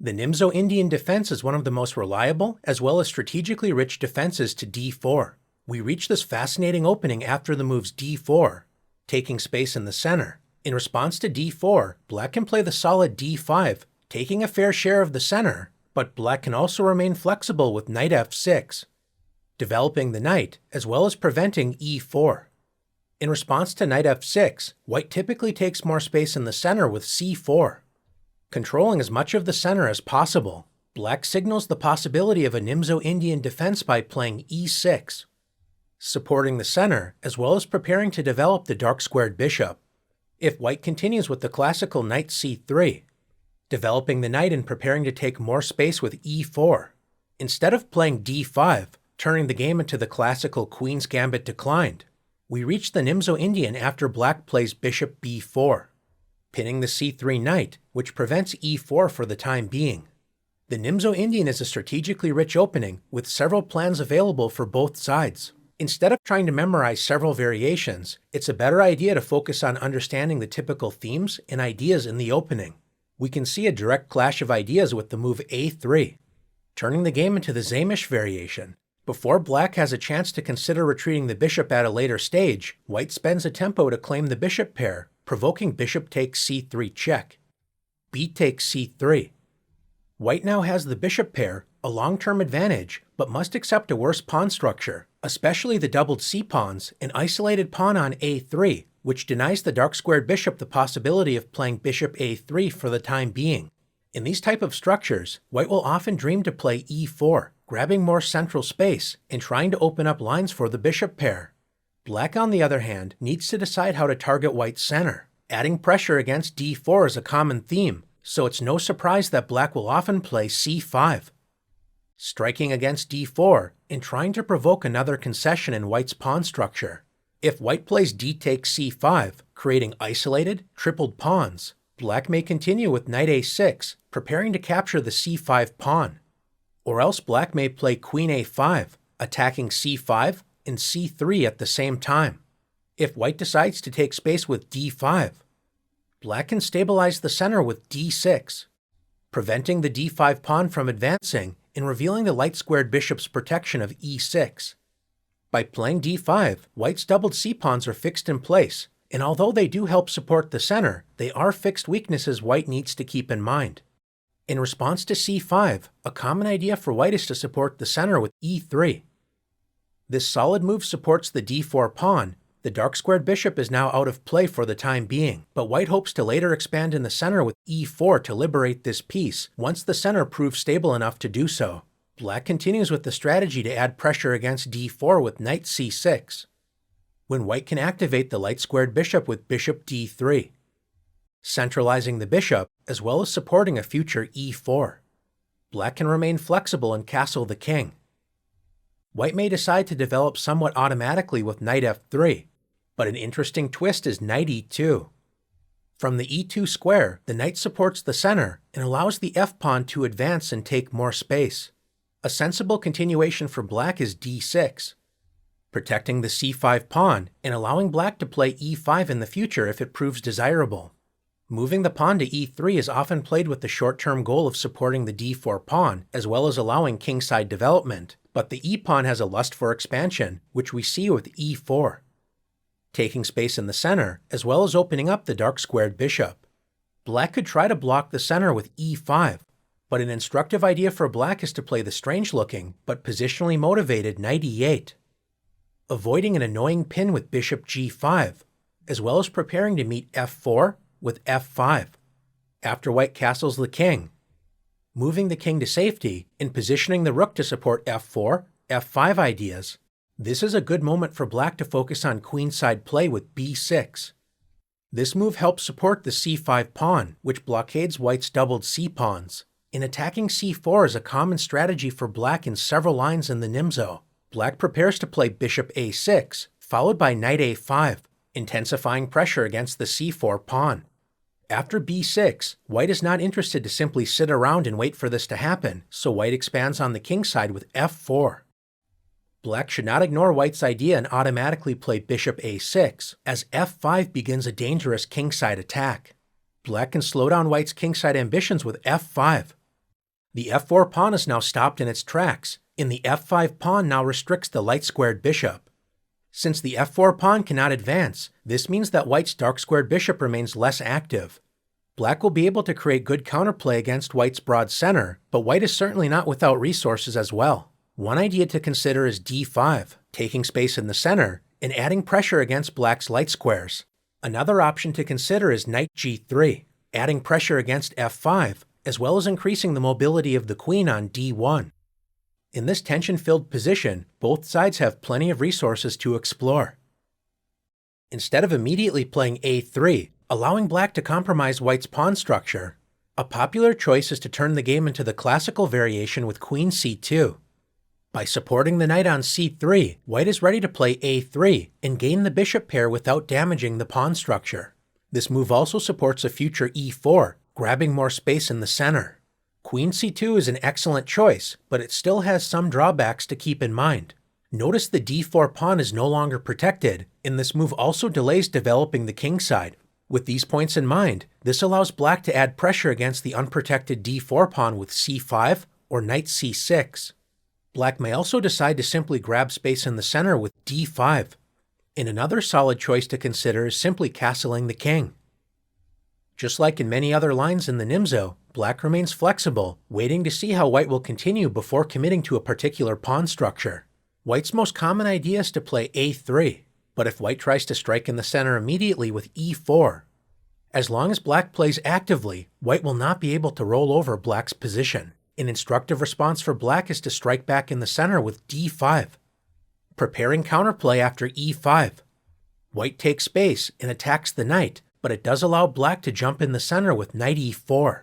The Nimzo Indian defense is one of the most reliable as well as strategically rich defenses to d4. We reach this fascinating opening after the moves d4, taking space in the center. In response to d4, black can play the solid d5, taking a fair share of the center, but black can also remain flexible with knight f6, developing the knight as well as preventing e4. In response to knight f6, white typically takes more space in the center with c4. Controlling as much of the center as possible, black signals the possibility of a Nimzo Indian defense by playing e6, supporting the center as well as preparing to develop the dark-squared bishop. If white continues with the classical knight c3, developing the knight and preparing to take more space with e4, instead of playing d5, turning the game into the classical queen's gambit declined, we reach the Nimzo Indian after black plays bishop b4, pinning the c3 knight, which prevents e4 for the time being. The Nimzo Indian is a strategically rich opening with several plans available for both sides. Instead of trying to memorize several variations, it's a better idea to focus on understanding the typical themes and ideas in the opening. We can see a direct clash of ideas with the move a3, turning the game into the Zamish variation. Before black has a chance to consider retreating the bishop at a later stage, white spends a tempo to claim the bishop pair, provoking bishop takes c3 check. B takes c3. White now has the bishop pair, a long-term advantage, but must accept a worse pawn structure, especially the doubled c-pawns, an isolated pawn on a3, which denies the dark-squared bishop the possibility of playing bishop a3 for the time being. In these type of structures, white will often dream to play e4, grabbing more central space and trying to open up lines for the bishop pair. Black, on the other hand, needs to decide how to target white's center. Adding pressure against d4 is a common theme, so it's no surprise that black will often play c5, striking against d4 and trying to provoke another concession in white's pawn structure. If white plays d takes c5, creating isolated, tripled pawns, black may continue with knight a6, preparing to capture the c5 pawn. Or else black may play queen a5, attacking c5 and c3 at the same time. If white decides to take space with d5, black can stabilize the center with d6, preventing the d5 pawn from advancing and revealing the light-squared bishop's protection of e6. By playing d5, white's doubled c-pawns are fixed in place, and although they do help support the center, they are fixed weaknesses white needs to keep in mind. In response to c5, a common idea for white is to support the center with e3. This solid move supports the d4 pawn. The dark-squared bishop is now out of play for the time being, but white hopes to later expand in the center with e4 to liberate this piece once the center proves stable enough to do so. Black continues with the strategy to add pressure against d4 with knight c6, when white can activate the light-squared bishop with bishop d3, centralizing the bishop as well as supporting a future e4. Black can remain flexible and castle the king. White may decide to develop somewhat automatically with knight f3, but an interesting twist is knight e2. From the e2 square, the knight supports the center and allows the f-pawn to advance and take more space. A sensible continuation for black is d6, protecting the c5 pawn and allowing black to play e5 in the future if it proves desirable. Moving the pawn to e3 is often played with the short-term goal of supporting the d4 pawn as well as allowing kingside development, but the e-pawn has a lust for expansion, which we see with e4, taking space in the center as well as opening up the dark-squared bishop. Black could try to block the center with e5, but an instructive idea for black is to play the strange-looking but positionally motivated knight e8, avoiding an annoying pin with bishop g5, as well as preparing to meet f4 with f5, after white castles the king, moving the king to safety and positioning the rook to support f4, f5 ideas. This is a good moment for black to focus on queenside play with b6. This move helps support the c5 pawn, which blockades white's doubled c-pawns. And attacking c4 is a common strategy for black in several lines in the Nimzo. Black prepares to play bishop a6, followed by knight a5, intensifying pressure against the c4 pawn. After b6, white is not interested to simply sit around and wait for this to happen, so white expands on the king side with f4. Black should not ignore white's idea and automatically play bishop a6, as f5 begins a dangerous kingside attack. Black can slow down white's kingside ambitions with f5, The f4 pawn is now stopped in its tracks, and the f5 pawn now restricts the light-squared bishop. Since the f4 pawn cannot advance, this means that white's dark-squared bishop remains less active. Black will be able to create good counterplay against white's broad center, but white is certainly not without resources as well. One idea to consider is d5, taking space in the center, and adding pressure against black's light squares. Another option to consider is knight g3, adding pressure against f5, as well as increasing the mobility of the queen on d1. In this tension-filled position, both sides have plenty of resources to explore. Instead of immediately playing a3, allowing black to compromise white's pawn structure, a popular choice is to turn the game into the classical variation with queen c2. By supporting the knight on c3, white is ready to play a3 and gain the bishop pair without damaging the pawn structure. This move also supports a future e4, grabbing more space in the center. Queen c2 is an excellent choice, but it still has some drawbacks to keep in mind. Notice the d4 pawn is no longer protected, and this move also delays developing the kingside. With these points in mind, this allows black to add pressure against the unprotected d4 pawn with c5 or knight c6. Black may also decide to simply grab space in the center with d5. And another solid choice to consider is simply castling the king. Just like in many other lines in the Nimzo, black remains flexible, waiting to see how white will continue before committing to a particular pawn structure. White's most common idea is to play a3, but if white tries to strike in the center immediately with e4, as long as black plays actively, white will not be able to roll over black's position. An instructive response for black is to strike back in the center with d5, preparing counterplay after e5. White takes space and attacks the knight, but it does allow black to jump in the center with knight e4,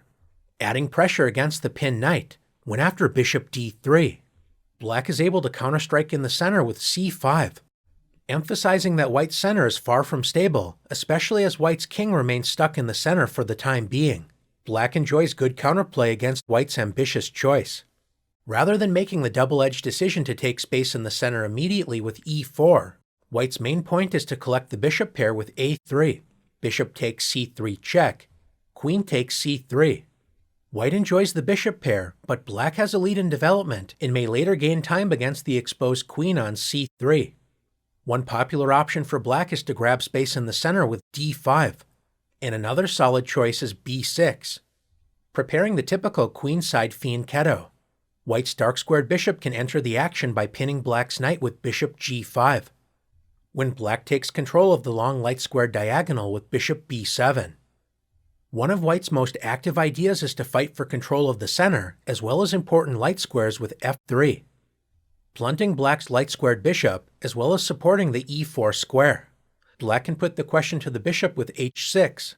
adding pressure against the pinned knight. When after bishop d3, black is able to counterstrike in the center with c5, emphasizing that white's center is far from stable, especially as white's king remains stuck in the center for the time being. Black enjoys good counterplay against white's ambitious choice. Rather than making the double-edged decision to take space in the center immediately with e4, white's main point is to collect the bishop pair with a3. Bishop takes c3 check, queen takes c3. White enjoys the bishop pair, but black has a lead in development and may later gain time against the exposed queen on c3. One popular option for black is to grab space in the center with d5. And another solid choice is b6, preparing the typical queenside fianchetto. White's dark-squared bishop can enter the action by pinning black's knight with bishop g5, when black takes control of the long light-squared diagonal with bishop b7. One of white's most active ideas is to fight for control of the center, as well as important light squares with f3, blunting black's light-squared bishop, as well as supporting the e4 square. Black can put the question to the bishop with h6.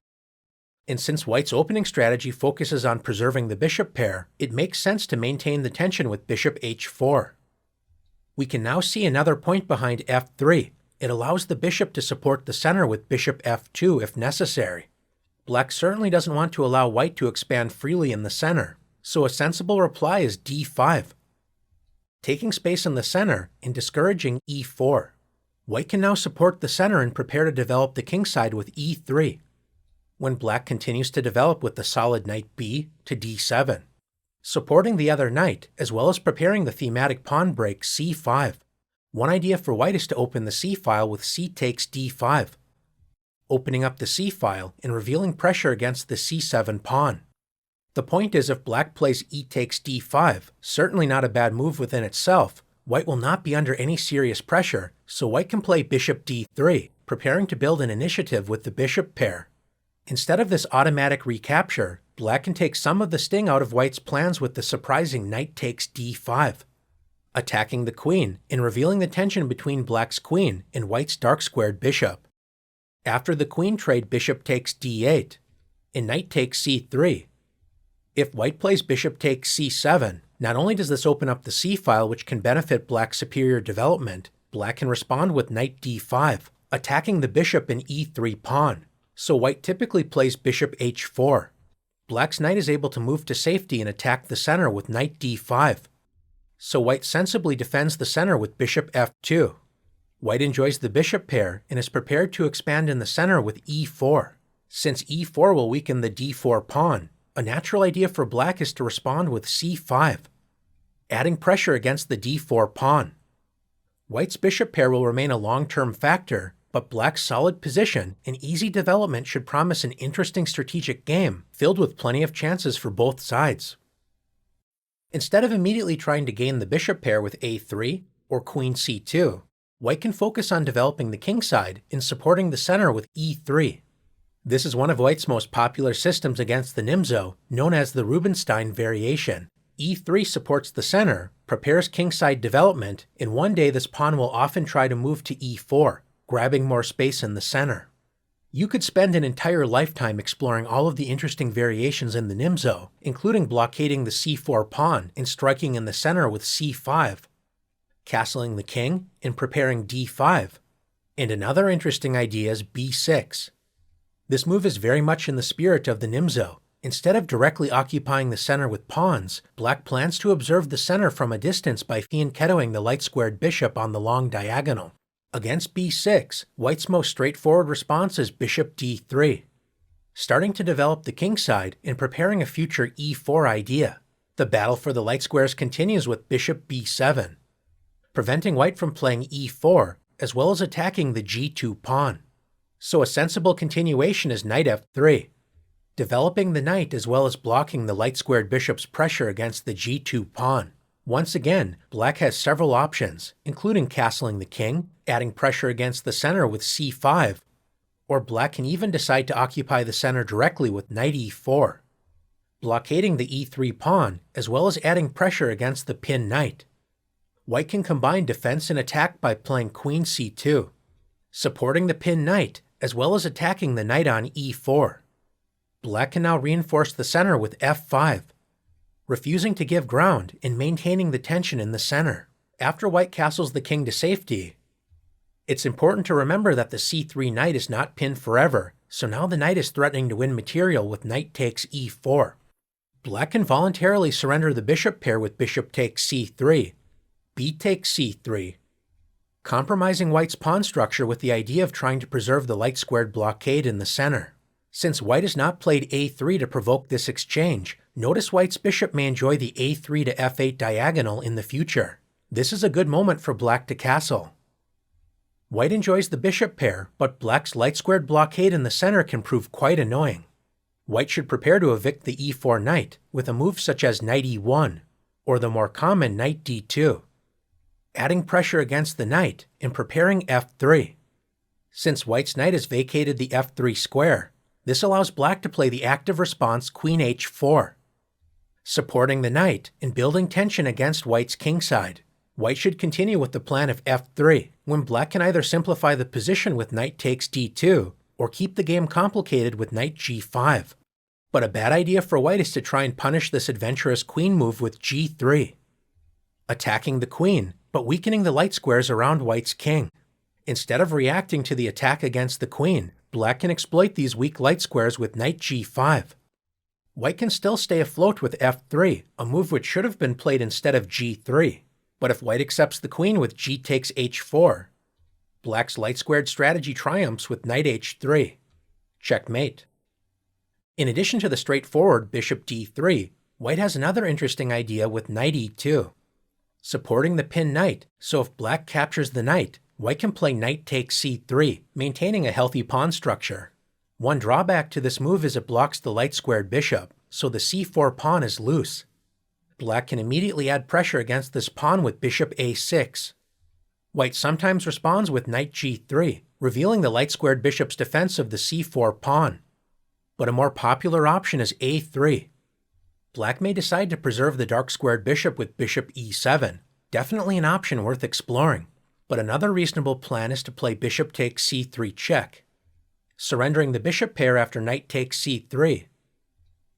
And since white's opening strategy focuses on preserving the bishop pair, it makes sense to maintain the tension with bishop h4. We can now see another point behind f3. It allows the bishop to support the center with bishop f2 if necessary. Black certainly doesn't want to allow white to expand freely in the center, so a sensible reply is d5, taking space in the center and discouraging e4. White can now support the center and prepare to develop the kingside with e3, when black continues to develop with the solid knight b to d7, supporting the other knight, as well as preparing the thematic pawn break c5. One idea for white is to open the c-file with c takes d5, opening up the c-file and revealing pressure against the c7 pawn. The point is, if black plays e takes d5, certainly not a bad move within itself, white will not be under any serious pressure, so white can play bishop d3, preparing to build an initiative with the bishop pair. Instead of this automatic recapture, black can take some of the sting out of white's plans with the surprising knight takes d5, attacking the queen and revealing the tension between black's queen and white's dark-squared bishop. After the queen trade, bishop takes d8, and knight takes c3. If white plays bishop takes c7, not only does this open up the c-file, which can benefit black's superior development, black can respond with knight d5, attacking the bishop and e3 pawn. So white typically plays bishop h4. Black's knight is able to move to safety and attack the center with knight d5. So white sensibly defends the center with bishop f2. White enjoys the bishop pair and is prepared to expand in the center with e4. Since e4 will weaken the d4 pawn, A natural idea for black is to respond with c5, adding pressure against the d4 pawn. White's bishop pair will remain a long-term factor, but black's solid position and easy development should promise an interesting strategic game filled with plenty of chances for both sides. Instead of immediately trying to gain the bishop pair with a3 or queen c2, white can focus on developing the king side and supporting the center with e3. This is one of white's most popular systems against the Nimzo, known as the Rubinstein variation. e3 supports the center, prepares kingside development, and one day this pawn will often try to move to e4, grabbing more space in the center. You could spend an entire lifetime exploring all of the interesting variations in the Nimzo, including blockading the c4 pawn and striking in the center with c5, castling the king and preparing d5, and another interesting idea is b6. This move is very much in the spirit of the Nimzo. Instead of directly occupying the center with pawns, black plans to observe the center from a distance by fianchettoing the light-squared bishop on the long diagonal. Against b6, white's most straightforward response is bishop d3, starting to develop the king side and preparing a future e4 idea. The battle for the light squares continues with bishop b7, preventing white from playing e4, as well as attacking the g2 pawn. So a sensible continuation is knight f3, developing the knight as well as blocking the light-squared bishop's pressure against the g2 pawn. Once again, black has several options, including castling the king, adding pressure against the center with c5, or black can even decide to occupy the center directly with knight e4, blockading the e3 pawn as well as adding pressure against the pinned knight. White can combine defense and attack by playing queen c2, supporting the pinned knight as well as attacking the knight on e4. Black can now reinforce the center with f5, refusing to give ground and maintaining the tension in the center. After white castles the king to safety, it's important to remember that the c3 knight is not pinned forever, so now the knight is threatening to win material with knight takes e4. Black can voluntarily surrender the bishop pair with bishop takes c3, b takes c3, compromising white's pawn structure with the idea of trying to preserve the light-squared blockade in the center. Since white has not played a3 to provoke this exchange, notice white's bishop may enjoy the a3 to f8 diagonal in the future. This is a good moment for black to castle. White enjoys the bishop pair, but black's light-squared blockade in the center can prove quite annoying. White should prepare to evict the e4 knight with a move such as knight e1, or the more common knight d2, adding pressure against the knight and preparing f3. Since white's knight has vacated the f3 square, this allows black to play the active response queen h4, supporting the knight and building tension against white's kingside. White should continue with the plan of f3, when black can either simplify the position with knight takes d2, or keep the game complicated with knight g5. But a bad idea for white is to try and punish this adventurous queen move with g3, attacking the queen, but weakening the light squares around white's king. Instead of reacting to the attack against the queen, black can exploit these weak light squares with knight g5. White can still stay afloat with f3, a move which should have been played instead of g3. But if white accepts the queen with g takes h4, black's light-squared strategy triumphs with knight h3. Checkmate. In addition to the straightforward bishop d3, white has another interesting idea with knight e2, supporting the pinned knight, so if black captures the knight, white can play knight takes c3, maintaining a healthy pawn structure. One drawback to this move is it blocks the light-squared bishop, so the c4 pawn is loose. Black can immediately add pressure against this pawn with bishop a6. White sometimes responds with knight g3, revealing the light-squared bishop's defense of the c4 pawn. But a more popular option is a3. Black may decide to preserve the dark-squared bishop with bishop e7, definitely an option worth exploring. But another reasonable plan is to play bishop takes c3 check, surrendering the bishop pair after knight takes c3.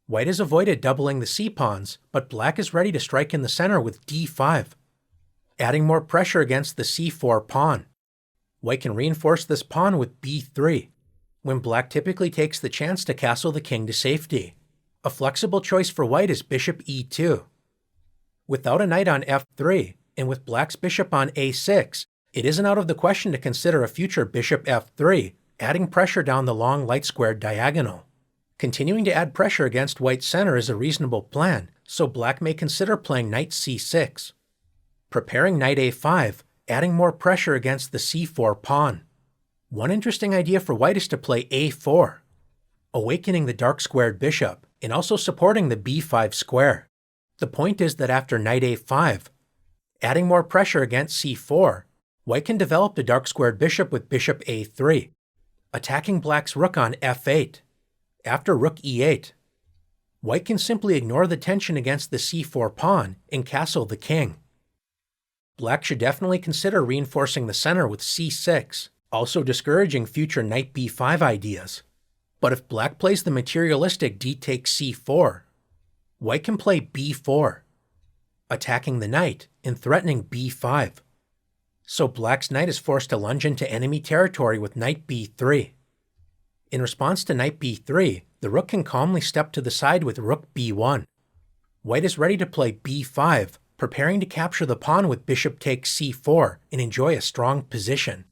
White has avoided doubling the c-pawns, but black is ready to strike in the center with d5, adding more pressure against the c4 pawn. White can reinforce this pawn with b3, when black typically takes the chance to castle the king to safety. A flexible choice for white is bishop e2. Without a knight on f3, and with black's bishop on a6, it isn't out of the question to consider a future bishop f3, adding pressure down the long light-squared diagonal. Continuing to add pressure against white's center is a reasonable plan, so black may consider playing knight c6. Preparing knight a5, adding more pressure against the c4 pawn. One interesting idea for white is to play a4, awakening the dark squared bishop, and also supporting the b5 square. The point is that after knight a5, adding more pressure against c4, white can develop the dark squared bishop with bishop a3, attacking black's rook on f8. After rook e8, white can simply ignore the tension against the c4 pawn and castle the king. Black should definitely consider reinforcing the center with c6, also discouraging future knight b5 ideas. But if black plays the materialistic d takes c4, white can play b4, attacking the knight and threatening b5. So black's knight is forced to lunge into enemy territory with knight b3. In response to knight b3, the rook can calmly step to the side with rook b1. White is ready to play b5, preparing to capture the pawn with bishop takes c4 and enjoy a strong position.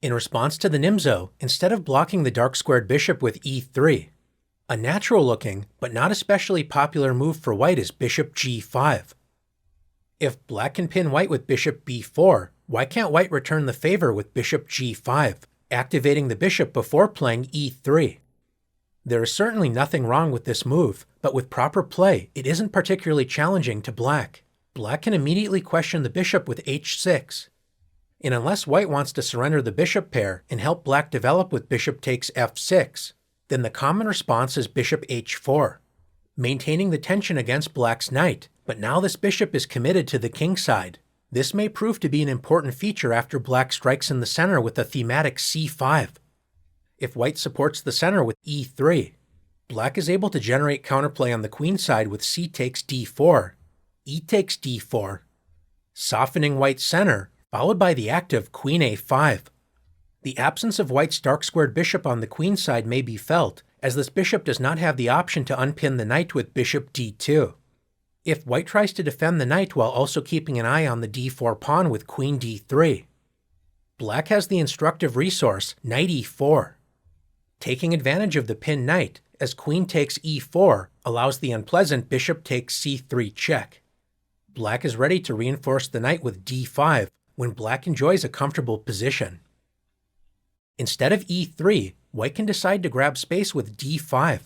In response to the Nimzo, instead of blocking the dark squared bishop with e3, a natural-looking but not especially popular move for white is bishop g5. If black can pin white with bishop b4, why can't white return the favor with bishop g5, activating the bishop before playing e3? There is certainly nothing wrong with this move, but with proper play, it isn't particularly challenging to black. Black can immediately question the bishop with h6. And unless white wants to surrender the bishop pair and help black develop with bishop takes f6, then the common response is bishop h4, maintaining the tension against black's knight, but now this bishop is committed to the king side. This may prove to be an important feature after black strikes in the center with a thematic c5. If white supports the center with e3, black is able to generate counterplay on the queen side with c takes d4, e takes d4, softening white's center, followed by the active queen a5. The absence of white's dark squared bishop on the queen side may be felt, as this bishop does not have the option to unpin the knight with bishop d2. If white tries to defend the knight while also keeping an eye on the d4 pawn with queen d3, black has the instructive resource knight e4. Taking advantage of the pinned knight, as queen takes e4 allows the unpleasant bishop takes c3 check. Black is ready to reinforce the knight with d5 when black enjoys a comfortable position. Instead of e3, white can decide to grab space with d5.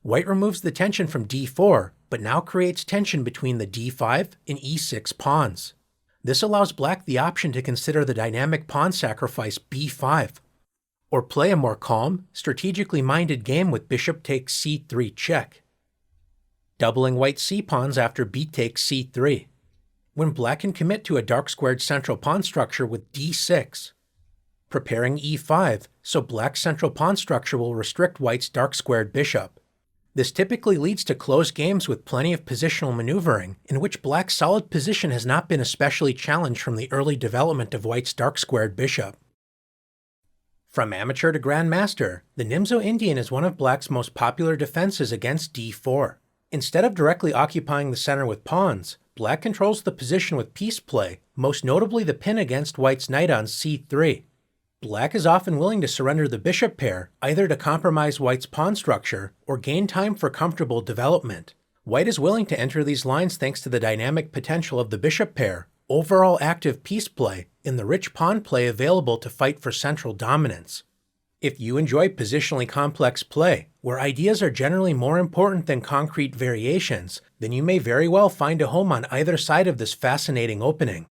White removes the tension from d4, but now creates tension between the d5 and e6 pawns. This allows black the option to consider the dynamic pawn sacrifice b5, or play a more calm, strategically minded game with bishop takes c3 check, doubling white's c-pawns after b takes c3, when black can commit to a dark squared central pawn structure with d6, preparing e5 so black's central pawn structure will restrict white's dark squared bishop. This typically leads to close games with plenty of positional maneuvering, in which black's solid position has not been especially challenged from the early development of white's dark squared bishop. From amateur to grandmaster, the Nimzo Indian is one of black's most popular defenses against d4. Instead of directly occupying the center with pawns, black controls the position with piece play, most notably the pin against white's knight on c3. Black is often willing to surrender the bishop pair, either to compromise white's pawn structure or gain time for comfortable development. White is willing to enter these lines thanks to the dynamic potential of the bishop pair, overall active piece play, and the rich pawn play available to fight for central dominance. If you enjoy positionally complex play, where ideas are generally more important than concrete variations, then you may very well find a home on either side of this fascinating opening.